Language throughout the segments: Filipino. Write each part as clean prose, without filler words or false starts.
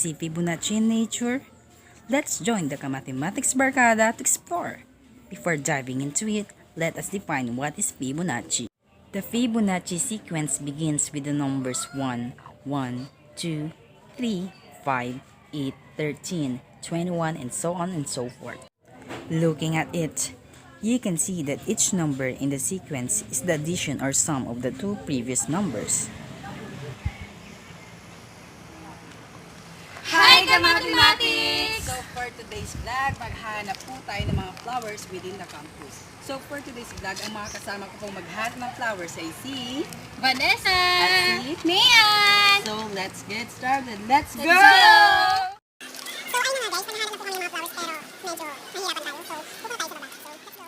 see Fibonacci in nature? Let's join the Mathematics Barkada to explore. Before diving into it, let us define what is Fibonacci. The Fibonacci sequence begins with the numbers 1, 1, 2, 3, 5, 8, 13, 21, and so on and so forth. Looking at it, you can see that each number in the sequence is the addition or sum of the two previous numbers. Hi, Mathematics! So for today's vlog, maghahanap po tayo ng mga flowers within the campus. So for today's vlog, ang mga kasama ko pong maghahanap ng flowers ay si Vanessa! at si Mian! So let's get started. Let's go! go! So ayun na nga guys, nanahanap na po kami ng mga flowers pero medyo nahihirapan tayo. So pupunta tayo sa baba. So let's go!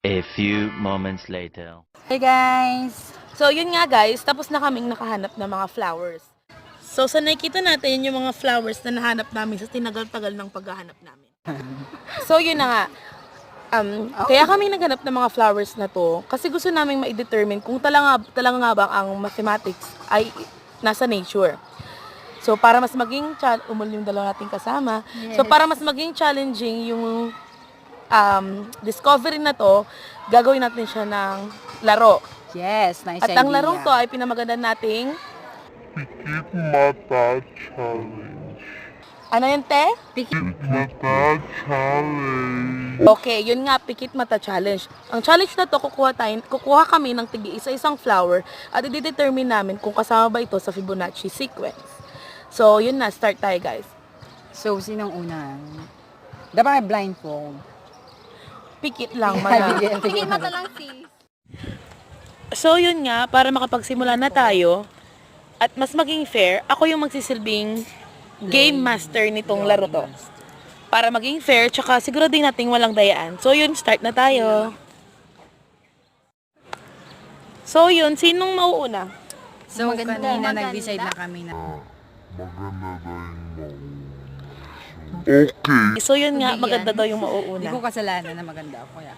A few moments later. Hey guys! So yun nga guys, tapos na kaming nakahanap ng mga flowers. So sa nakikita natin yung mga flowers na nahanap namin sa tinagal-tagal ng paghahanap namin. So yun na nga. Kaya kami naghanap ng mga flowers na to kasi gusto naming ma-determine kung talaga nga ba ang mathematics ay nasa nature. So para mas maging yung dalawa nating kasama. Yes. So para mas maging challenging yung discovery na to, gagawin natin siya ng laro. Yes, nice At idea. ang larong to ay pinamaganda nating Pikit Mata Challenge. ano yun, te? Pikit Mata Challenge. Okay, yun nga, Pikit Mata Challenge. Ang challenge na to, kukuha kami ng isa-isang flower at i-determine namin kung kasama ba ito sa Fibonacci sequence. So, yun na, start tayo guys. So sinong una? Dapat may blindfold. Pikit lang, mana. Pikit mata lang. So, yun nga, para makapagsimula na tayo at mas maging fair, ako yung magsisilbing game master nitong laro to. Para maging fair, tsaka siguro din nating walang dayaan. So, yun, start na tayo. So, yun, sinong mauuna? So kanina nag-decide na kami na Maganda daw yung Okay. So, yun nga, maganda daw yung mauuna. hindi ko kasalanan na maganda ako. Kaya.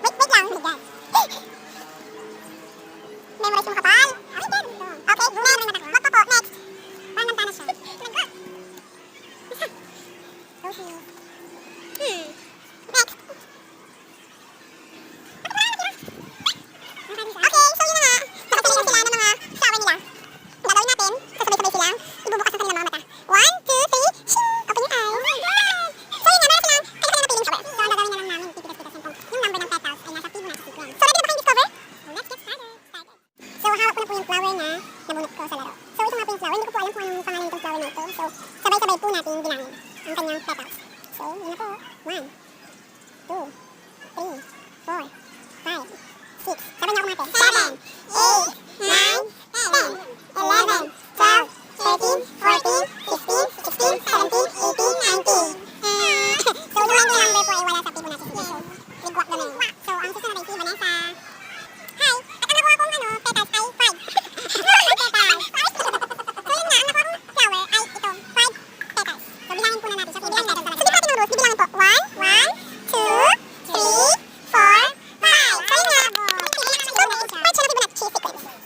Wait lang, wait guys. Memorize yung kapal. Okay, then. Okay, next. Wag pa po, next. Parang nagtana siya. So cute. Next. Okay, so yun na nga. Nakasali na sila ng mga flower nila. Ang gagawin natin, sasabay-sabay silang ibubukas ang kanilang mga mata. 1, 2, 3, shing! Open your eyes. So yun na, meron silang kanya-kanya napiling flower. So ang gagawin na lang namin, pipigil-pigil kung yung number ng petals ay nasa Fibonacci sequence. So ready na ba kayong discover? Let's get started. So hawak ko na po yung flower na nabunot ko sa laro. So ito nga po yung flower. Hindi ko po alam kung anong pangalan itong flower na ito. So sabay-sabay po natin bilangin ang kanyang petals. So yun na po. 1, 2, 3, 4, 5, 6. Sabay na ako natin. 7, 8, 9, 10, 11, 12, 13, 14, 15, 16, 17, 18, 19. So yung number po ay wala sa Fibonacci sequence. So ligwak na yun. So ang susunod ay si Vanessa. Hi! At ang nakuha kong petals ay 5. Petals. So yun nga, ang nakuha kong flower ay ito, 5 petals. So bilangin po na natin siya. Bibilang petals talaga. So di ba natin ang rules? Bibilangin po. 1, 2, 3, 4, 5. So yun nga. So part siya ng Fibonacci sequence.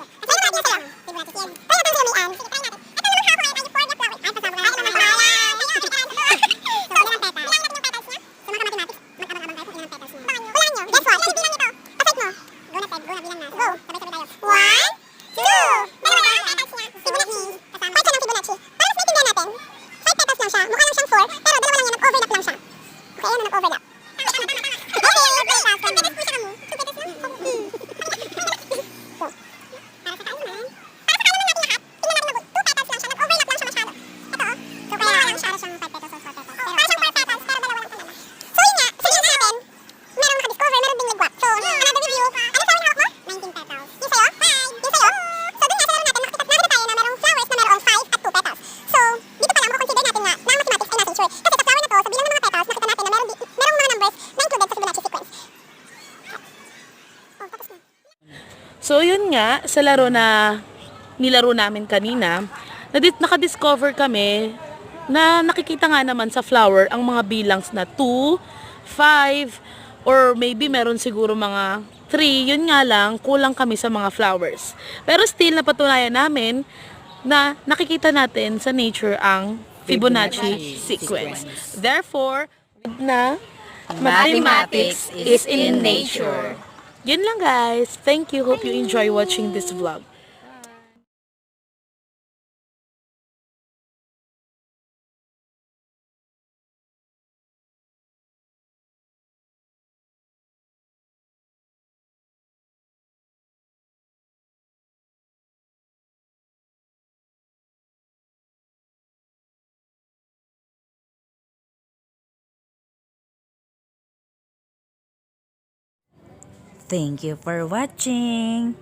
So, yun nga, sa laro na nilaro namin kanina, nakadiscover kami na nakikita nga naman sa flower ang mga bilangs na 2, 5, or maybe meron siguro mga 3. Yun nga lang, kulang kami sa mga flowers. Pero still, napatunayan namin na nakikita natin sa nature ang Fibonacci sequence. Therefore, na mathematics is in nature. Yun lang guys. Thank you. Hope you enjoy watching this vlog. Thank you for watching.